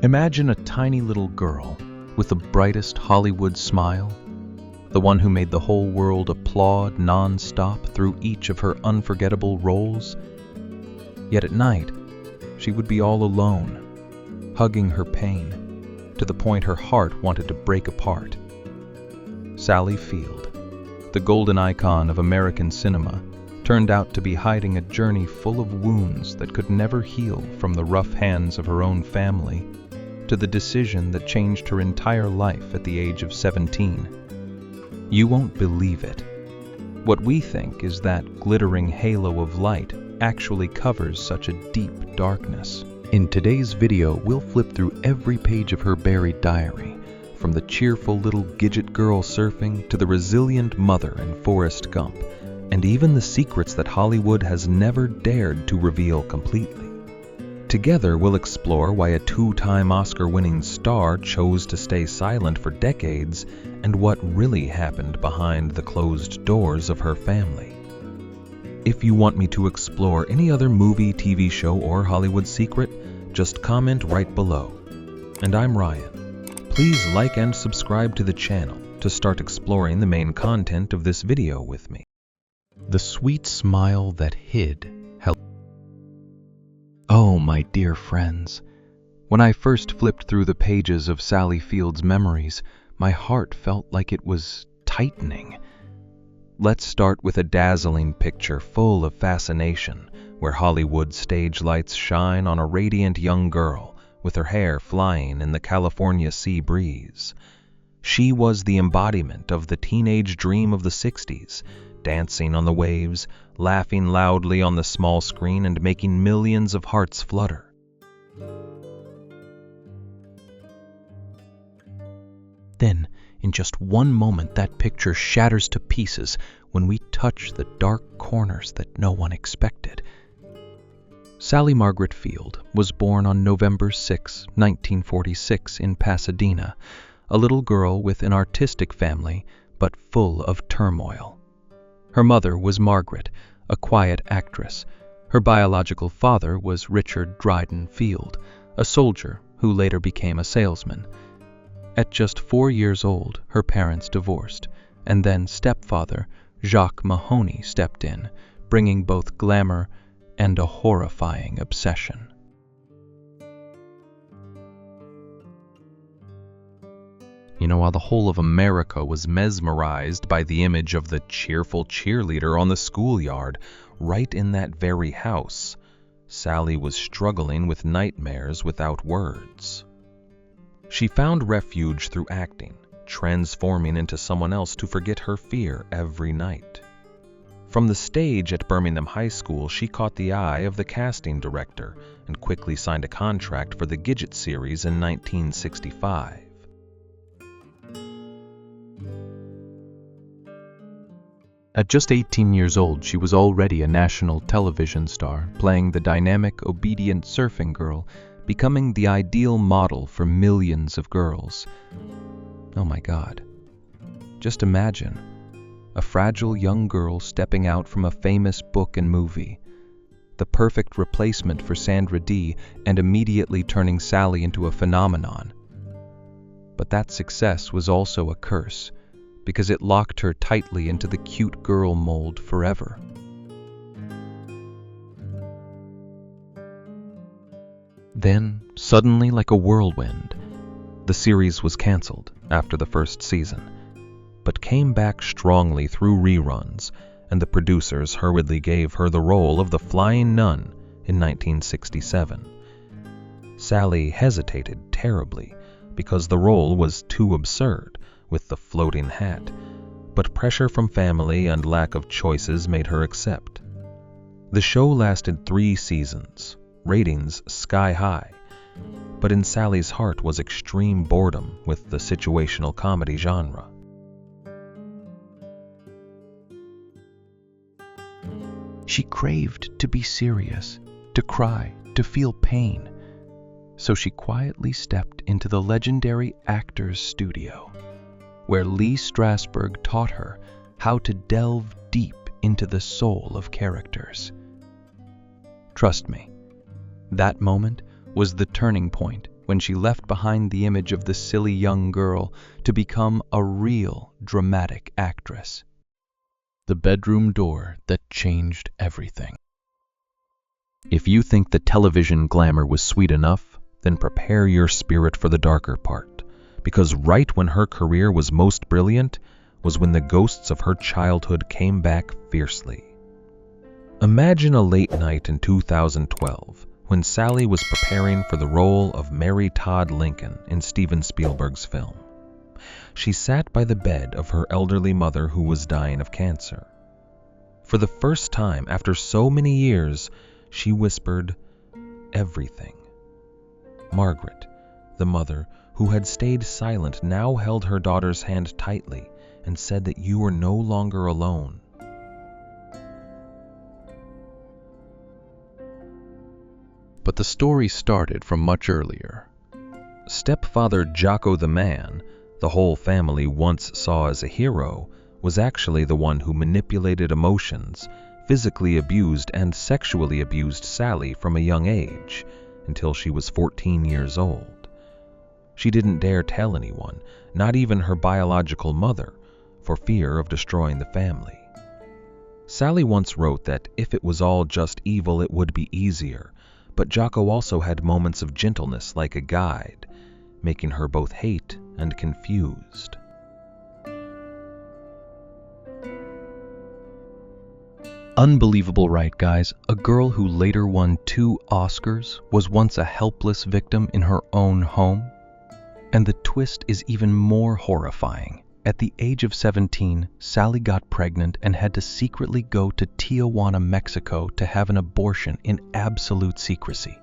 Imagine a tiny little girl with the brightest Hollywood smile, the one who made the whole world applaud non-stop through each of her unforgettable roles. Yet at night, she would be all alone, hugging her pain, to the point her heart wanted to break apart. Sally Field, the golden icon of American cinema, turned out to be hiding a journey full of wounds that could never heal, from the rough hands of her own family to the decision that changed her entire life at the age of 17. You won't believe it. What we think is that glittering halo of light actually covers such a deep darkness. In today's video, we'll flip through every page of her buried diary, from the cheerful little Gidget girl surfing to the resilient mother in Forrest Gump, and even the secrets that Hollywood has never dared to reveal completely. Together, we'll explore why a two-time Oscar-winning star chose to stay silent for decades, and what really happened behind the closed doors of her family. If you want me to explore any other movie, TV show, or Hollywood secret, just comment right below. And I'm Ryan. Please like and subscribe to the channel to start exploring the main content of this video with me. The sweet smile that hid held. Oh, my dear friends, when I first flipped through the pages of Sally Field's memories, my heart felt like it was tightening. Let's start with a dazzling picture full of fascination, where Hollywood stage lights shine on a radiant young girl with her hair flying in the California sea breeze. She was the embodiment of the teenage dream of the 60s, dancing on the waves, laughing loudly on the small screen, and making millions of hearts flutter. Then, in just one moment, that picture shatters to pieces when we touch the dark corners that no one expected. Sally Margaret Field was born on November 6, 1946, in Pasadena, a little girl with an artistic family, but full of turmoil. Her mother was Margaret, a quiet actress. Her biological father was Richard Dryden Field, a soldier who later became a salesman. At just 4 years old, her parents divorced, and then stepfather Jacques Mahoney stepped in, bringing both glamour and a horrifying obsession. You know, while the whole of America was mesmerized by the image of the cheerful cheerleader on the schoolyard, right in that very house, Sally was struggling with nightmares without words. She found refuge through acting, transforming into someone else to forget her fear every night. From the stage at Birmingham High School, she caught the eye of the casting director and quickly signed a contract for the Gidget series in 1965. At just 18 years old, she was already a national television star, playing the dynamic, obedient surfing girl, becoming the ideal model for millions of girls. Oh my God. Just imagine a fragile young girl stepping out from a famous book and movie, the perfect replacement for Sandra Dee, and immediately turning Sally into a phenomenon. But that success was also a curse, because it locked her tightly into the cute girl mold forever. Then, suddenly, like a whirlwind, the series was canceled after the first season, but came back strongly through reruns, and the producers hurriedly gave her the role of the Flying Nun in 1967. Sally hesitated terribly because the role was too absurd, with the floating hat, but pressure from family and lack of choices made her accept. The show lasted 3 seasons, ratings sky high, but in Sally's heart was extreme boredom with the situational comedy genre. She craved to be serious, to cry, to feel pain, so she quietly stepped into the legendary actor's studio, where Lee Strasberg taught her how to delve deep into the soul of characters. Trust me, that moment was the turning point when she left behind the image of the silly young girl to become a real dramatic actress. The bedroom door that changed everything. If you think the television glamour was sweet enough, then prepare your spirit for the darker part, because right when her career was most brilliant was when the ghosts of her childhood came back fiercely. Imagine a late night in 2012 when Sally was preparing for the role of Mary Todd Lincoln in Steven Spielberg's film. She sat by the bed of her elderly mother who was dying of cancer. For the first time after so many years, she whispered everything. Margaret, the mother who had stayed silent, now held her daughter's hand tightly and said that you were no longer alone. But the story started from much earlier. Stepfather Jocko the man, the whole family once saw as a hero, was actually the one who manipulated emotions, physically abused and sexually abused Sally from a young age, until she was 14 years old. She didn't dare tell anyone, not even her biological mother, for fear of destroying the family. Sally once wrote that if it was all just evil, it would be easier, but Jocko also had moments of gentleness like a guide, making her both hate and confused. Unbelievable, right, guys? A girl who later won 2 Oscars was once a helpless victim in her own home? And the twist is even more horrifying. At the age of 17, Sally got pregnant and had to secretly go to Tijuana, Mexico to have an abortion in absolute secrecy.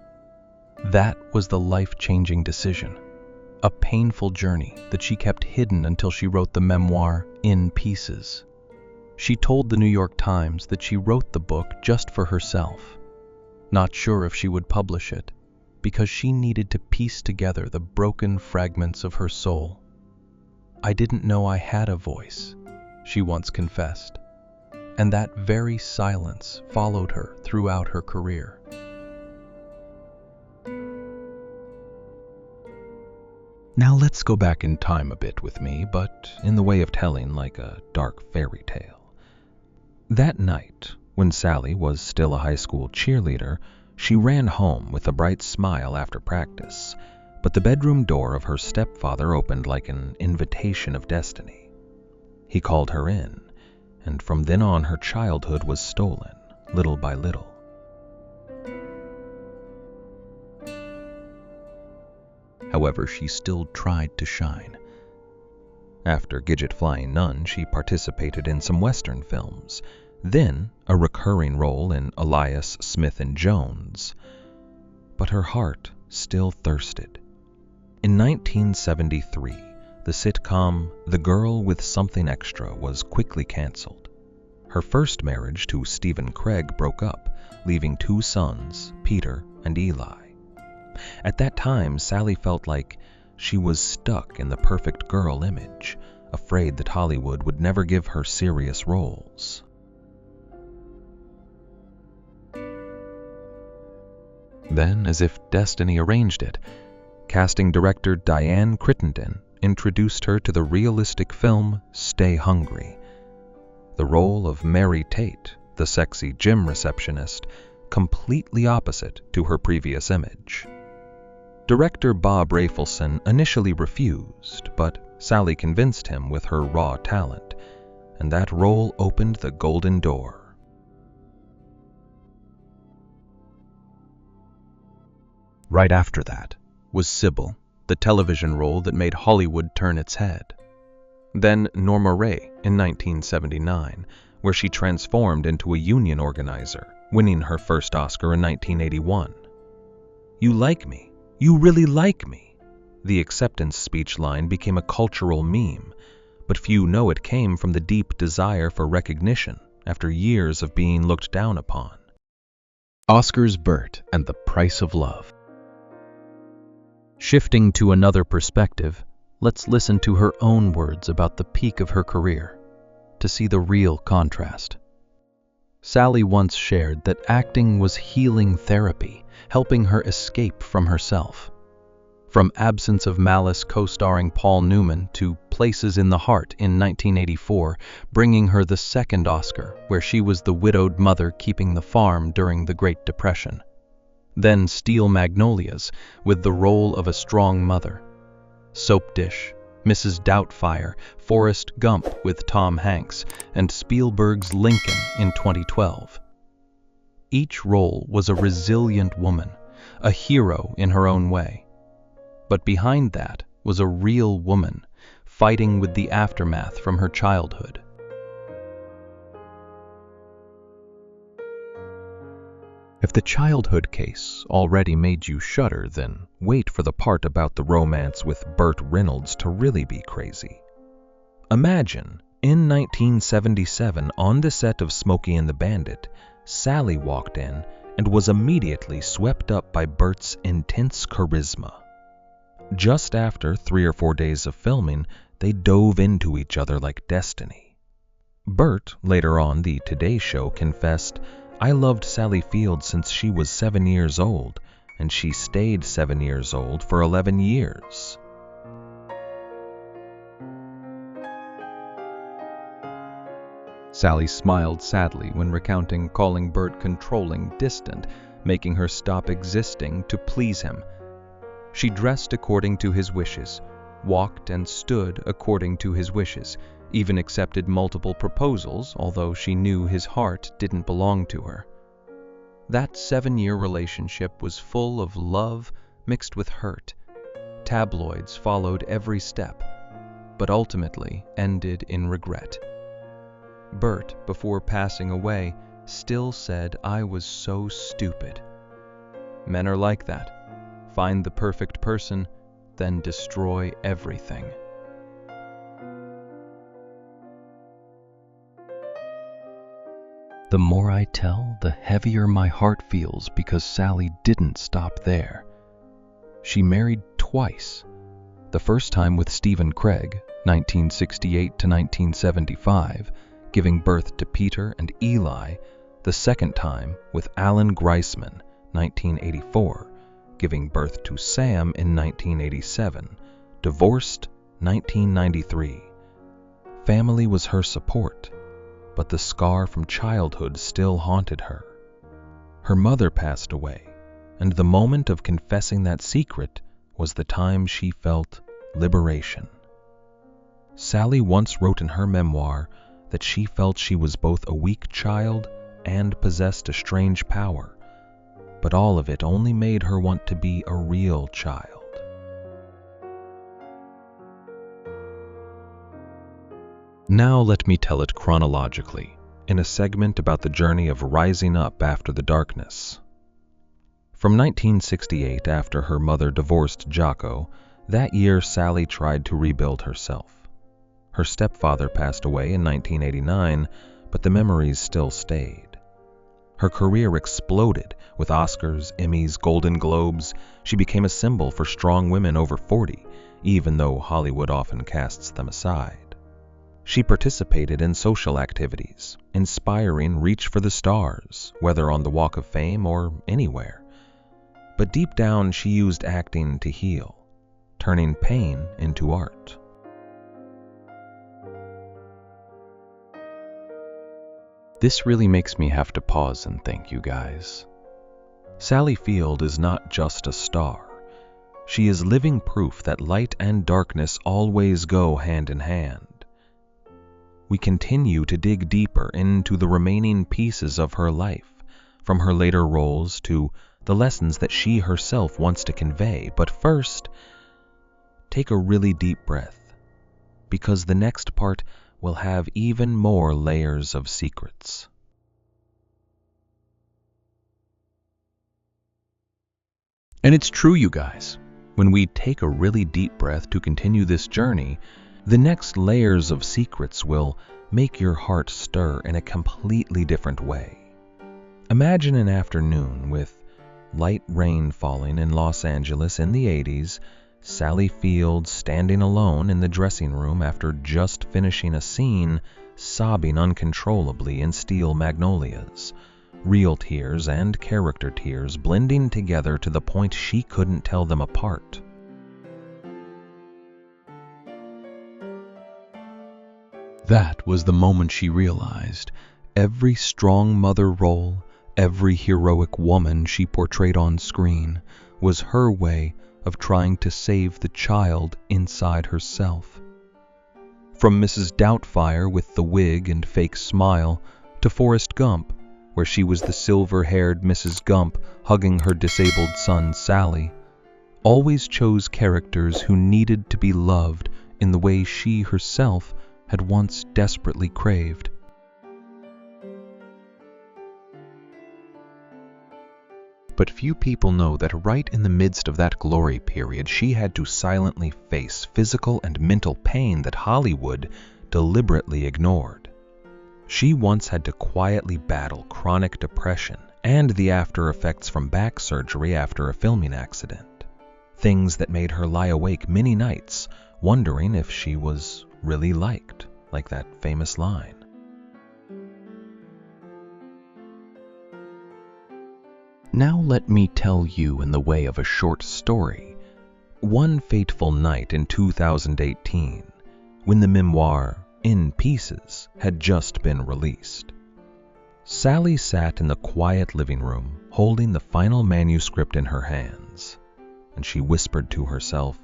That was the life-changing decision. A painful journey that she kept hidden until she wrote the memoir, In Pieces. She told the New York Times that she wrote the book just for herself, not sure if she would publish it, because she needed to piece together the broken fragments of her soul. I didn't know I had a voice, she once confessed, and that very silence followed her throughout her career. Now let's go back in time a bit with me, but in the way of telling like a dark fairy tale. That night, when Sally was still a high school cheerleader, she ran home with a bright smile after practice, but the bedroom door of her stepfather opened like an invitation of destiny. He called her in, and from then on her childhood was stolen, little by little. However, she still tried to shine. After Gidget Flying Nun, she participated in some Western films, then a recurring role in Elias, Smith and Jones. But her heart still thirsted. In 1973, the sitcom The Girl with Something Extra was quickly canceled. Her first marriage to Stephen Craig broke up, leaving 2 sons, Peter and Eli. At that time, Sally felt like she was stuck in the perfect girl image, afraid that Hollywood would never give her serious roles. Then, as if destiny arranged it, casting director Diane Crittenden introduced her to the realistic film Stay Hungry. The role of Mary Tate, the sexy gym receptionist, completely opposite to her previous image. Director Bob Rafelson initially refused, but Sally convinced him with her raw talent, and that role opened the golden door. Right after that was Sybil, the television role that made Hollywood turn its head. Then Norma Rae in 1979, where she transformed into a union organizer, winning her first Oscar in 1981. "You like me. You really like me." The acceptance speech line became a cultural meme, but few know it came from the deep desire for recognition after years of being looked down upon. Oscar's Burt and the Price of Love. Shifting to another perspective, let's listen to her own words about the peak of her career, to see the real contrast. Sally once shared that acting was healing therapy, helping her escape from herself. From Absence of Malice co-starring Paul Newman to Places in the Heart in 1984, bringing her the second Oscar, where she was the widowed mother keeping the farm during the Great Depression. Then Steel Magnolias with the role of a strong mother. Soap Dish, Mrs. Doubtfire, Forrest Gump with Tom Hanks, and Spielberg's Lincoln in 2012. Each role was a resilient woman, a hero in her own way. But behind that was a real woman, fighting with the aftermath from her childhood. If the childhood case already made you shudder, then wait for the part about the romance with Burt Reynolds to really be crazy. Imagine, in 1977, on the set of Smokey and the Bandit, Sally walked in and was immediately swept up by Burt's intense charisma. Just after 3 or 4 days of filming, they dove into each other like destiny. Burt, later on the Today Show, confessed, "I loved Sally Field since she was 7 years old, and she stayed 7 years old for 11 years. Sally smiled sadly when recounting calling Burt controlling, distant, making her stop existing to please him. She dressed according to his wishes, walked and stood according to his wishes, even accepted multiple proposals, although she knew his heart didn't belong to her. That 7-year relationship was full of love mixed with hurt. Tabloids followed every step, but ultimately ended in regret. Burt, before passing away, still said, "I was so stupid." Men are like that. Find the perfect person, then destroy everything. The more I tell, the heavier my heart feels because Sally didn't stop there. She married twice. The first time with Stephen Craig, 1968 to 1975, giving birth to Peter and Eli. The second time with Alan Greisman, 1984, giving birth to Sam in 1987. Divorced, 1993. Family was her support, but the scar from childhood still haunted her. Her mother passed away, and the moment of confessing that secret was the time she felt liberation. Sally once wrote in her memoir that she felt she was both a weak child and possessed a strange power, but all of it only made her want to be a real child. Now let me tell it chronologically, in a segment about the journey of rising up after the darkness. From 1968, after her mother divorced Jocko, that year Sally tried to rebuild herself. Her stepfather passed away in 1989, but the memories still stayed. Her career exploded with Oscars, Emmys, Golden Globes. She became a symbol for strong women over 40, even though Hollywood often casts them aside. She participated in social activities, inspiring reach for the stars, whether on the Walk of Fame or anywhere. But deep down, she used acting to heal, turning pain into art. This really makes me have to pause and think, you guys. Sally Field is not just a star. She is living proof that light and darkness always go hand in hand. We continue to dig deeper into the remaining pieces of her life, from her later roles to the lessons that she herself wants to convey. But first, take a really deep breath, because the next part will have even more layers of secrets. And it's true, you guys. When we take a really deep breath to continue this journey, the next layers of secrets will make your heart stir in a completely different way. Imagine an afternoon with light rain falling in Los Angeles in the 80s, Sally Field standing alone in the dressing room after just finishing a scene, sobbing uncontrollably in Steel Magnolias, real tears and character tears blending together to the point she couldn't tell them apart. That was the moment she realized every strong mother role, every heroic woman she portrayed on screen was her way of trying to save the child inside herself. From Mrs. Doubtfire with the wig and fake smile to Forrest Gump, where she was the silver-haired Mrs. Gump hugging her disabled son Sally, always chose characters who needed to be loved in the way she herself had once desperately craved. But few people know that right in the midst of that glory period, she had to silently face physical and mental pain that Hollywood deliberately ignored. She once had to quietly battle chronic depression and the after effects from back surgery after a filming accident. Things that made her lie awake many nights, wondering if she was really liked, like that famous line. Now let me tell you in the way of a short story, one fateful night in 2018, when the memoir, In Pieces, had just been released. Sally sat in the quiet living room, holding the final manuscript in her hands, and she whispered to herself,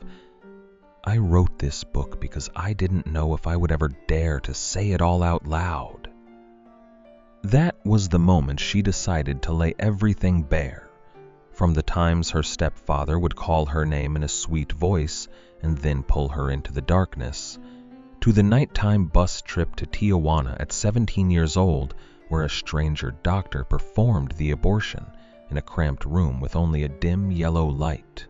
"I wrote this book because I didn't know if I would ever dare to say it all out loud." That was the moment she decided to lay everything bare, from the times her stepfather would call her name in a sweet voice and then pull her into the darkness, to the nighttime bus trip to Tijuana at 17 years old, where a stranger doctor performed the abortion in a cramped room with only a dim yellow light.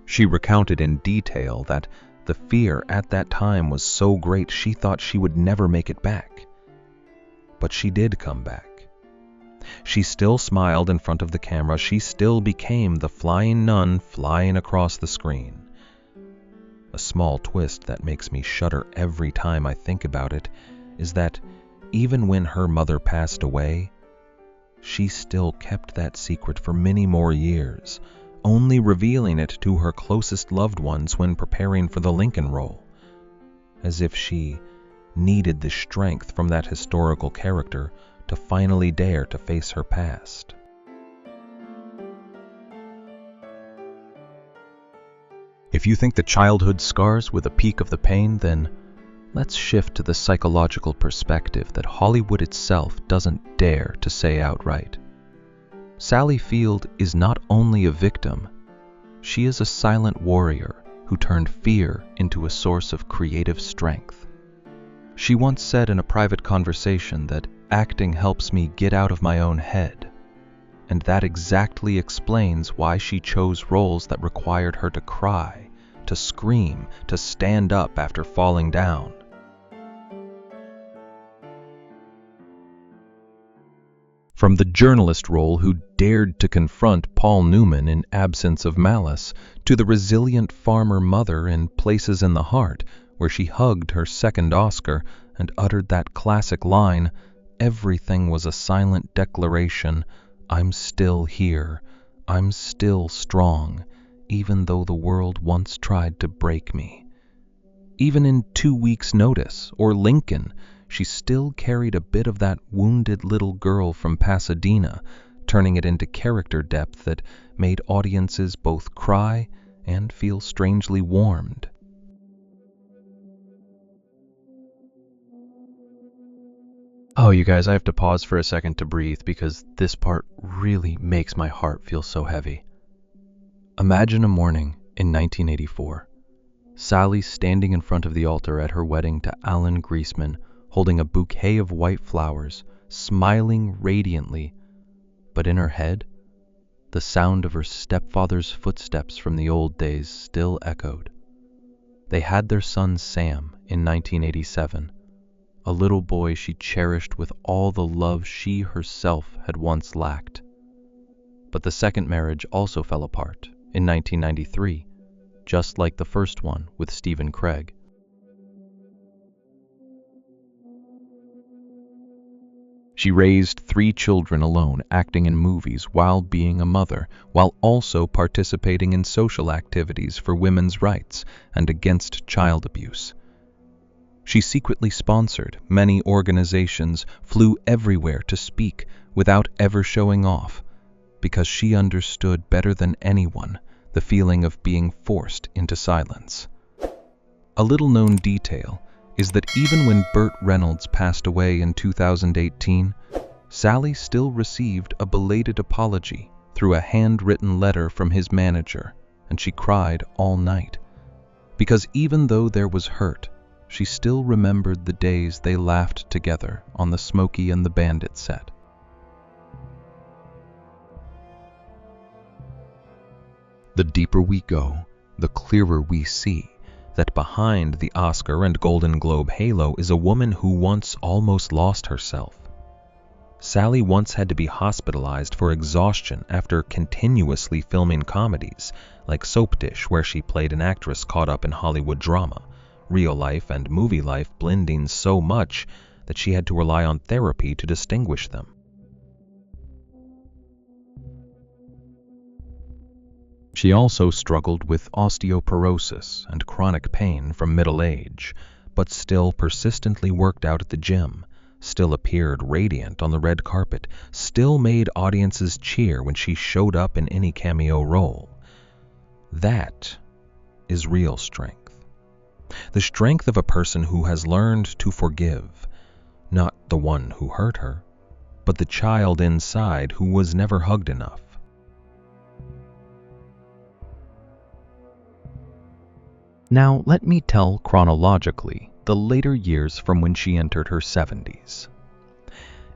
She recounted in detail that the fear at that time was so great she thought she would never make it back. But she did come back. She still smiled in front of the camera. She still became the Flying Nun flying across the screen. A small twist that makes me shudder every time I think about it is that even when her mother passed away, she still kept that secret for many more years, only revealing it to her closest loved ones when preparing for the Lincoln role, as if she needed the strength from that historical character to finally dare to face her past. If you think the childhood scars were the peak of the pain, then let's shift to the psychological perspective that Hollywood itself doesn't dare to say outright. Sally Field is not only a victim, she is a silent warrior who turned fear into a source of creative strength. She once said in a private conversation that acting helps me get out of my own head, and that exactly explains why she chose roles that required her to cry, to scream, to stand up after falling down. From the journalist role who dared to confront Paul Newman in Absence of Malice, to the resilient farmer mother in Places in the Heart, where she hugged her second Oscar and uttered that classic line, everything was a silent declaration, "I'm still here, I'm still strong, even though the world once tried to break me." Even in 2 Weeks' Notice or Lincoln, she still carried a bit of that wounded little girl from Pasadena, turning it into character depth that made audiences both cry and feel strangely warmed. Oh, you guys, I have to pause for a second to breathe because this part really makes my heart feel so heavy. Imagine a morning in 1984. Sally standing in front of the altar at her wedding to Alan Greaseman, holding a bouquet of white flowers, smiling radiantly, but in her head, the sound of her stepfather's footsteps from the old days still echoed. They had their son Sam in 1987, a little boy she cherished with all the love she herself had once lacked. But the second marriage also fell apart in 1993, just like the first one with Stephen Craig. She raised 3 children alone, acting in movies while being a mother, while also participating in social activities for women's rights and against child abuse. She secretly sponsored many organizations, flew everywhere to speak without ever showing off, because she understood better than anyone the feeling of being forced into silence. A little-known detail is that even when Burt Reynolds passed away in 2018, Sally still received a belated apology through a handwritten letter from his manager, and she cried all night. Because even though there was hurt, she still remembered the days they laughed together on the Smokey and the Bandit set. The deeper we go, the clearer we see that behind the Oscar and Golden Globe halo is a woman who once almost lost herself. Sally once had to be hospitalized for exhaustion after continuously filming comedies like Soap Dish, where she played an actress caught up in Hollywood drama, real life and movie life blending so much that she had to rely on therapy to distinguish them. She also struggled with osteoporosis and chronic pain from middle age, but still persistently worked out at the gym, still appeared radiant on the red carpet, still made audiences cheer when she showed up in any cameo role. That is real strength. The strength of a person who has learned to forgive, not the one who hurt her, but the child inside who was never hugged enough. Now let me tell chronologically the later years from when she entered her 70s.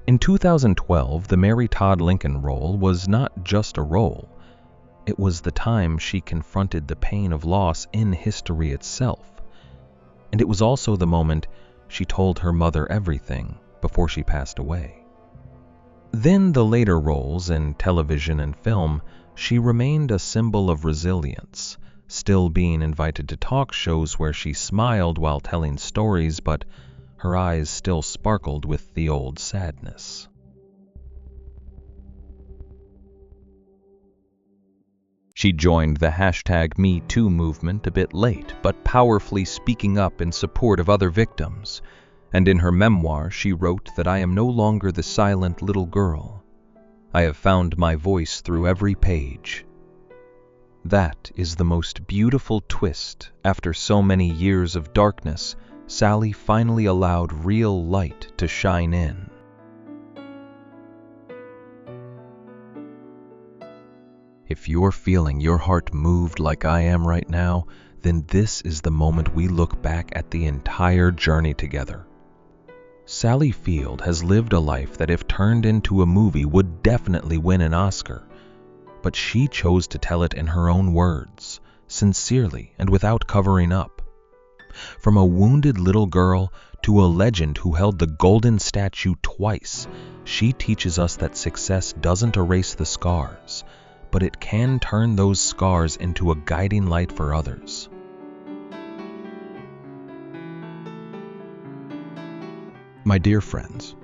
In 2012, the Mary Todd Lincoln role was not just a role. It was the time she confronted the pain of loss in history itself. And it was also the moment she told her mother everything before she passed away. Then the later roles in television and film, she remained a symbol of resilience, still being invited to talk shows where she smiled while telling stories, but her eyes still sparkled with the old sadness. She joined the #MeToo movement a bit late, but powerfully speaking up in support of other victims. And in her memoir, she wrote that I am no longer the silent little girl. I have found my voice through every page. That is the most beautiful twist. After so many years of darkness, Sally finally allowed real light to shine in. If you're feeling your heart moved like I am right now, then this is the moment we look back at the entire journey together. Sally Field has lived a life that, if turned into a movie, would definitely win an Oscar. But she chose to tell it in her own words, sincerely and without covering up. From a wounded little girl to a legend who held the golden statue twice, she teaches us that success doesn't erase the scars, but it can turn those scars into a guiding light for others. My dear friends,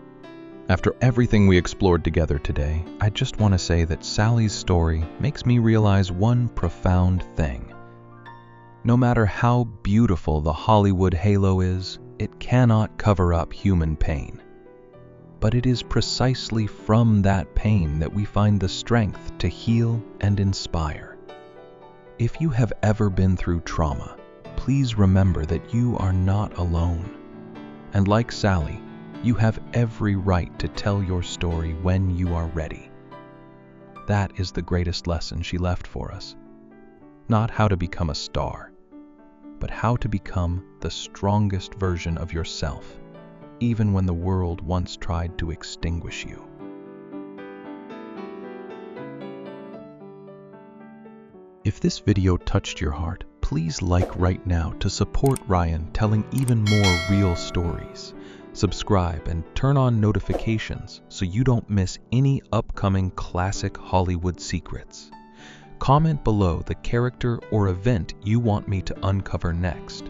after everything we explored together today, I just want to say that Sally's story makes me realize one profound thing. No matter how beautiful the Hollywood halo is, it cannot cover up human pain. But it is precisely from that pain that we find the strength to heal and inspire. If you have ever been through trauma, please remember that you are not alone. And like Sally, you have every right to tell your story when you are ready. That is the greatest lesson she left for us. Not how to become a star, but how to become the strongest version of yourself, even when the world once tried to extinguish you. If this video touched your heart, please like right now to support Ryan telling even more real stories. Subscribe and turn on notifications so you don't miss any upcoming classic Hollywood secrets. Comment below the character or event you want me to uncover next.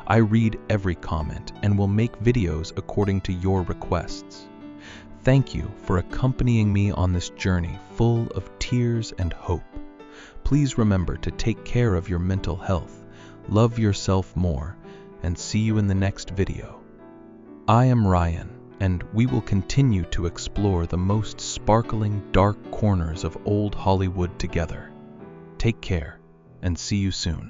I read every comment and will make videos according to your requests. Thank you for accompanying me on this journey full of tears and hope. Please remember to take care of your mental health, love yourself more, and see you in the next video. I am Ryan, and we will continue to explore the most sparkling dark corners of old Hollywood together. Take care, and see you soon.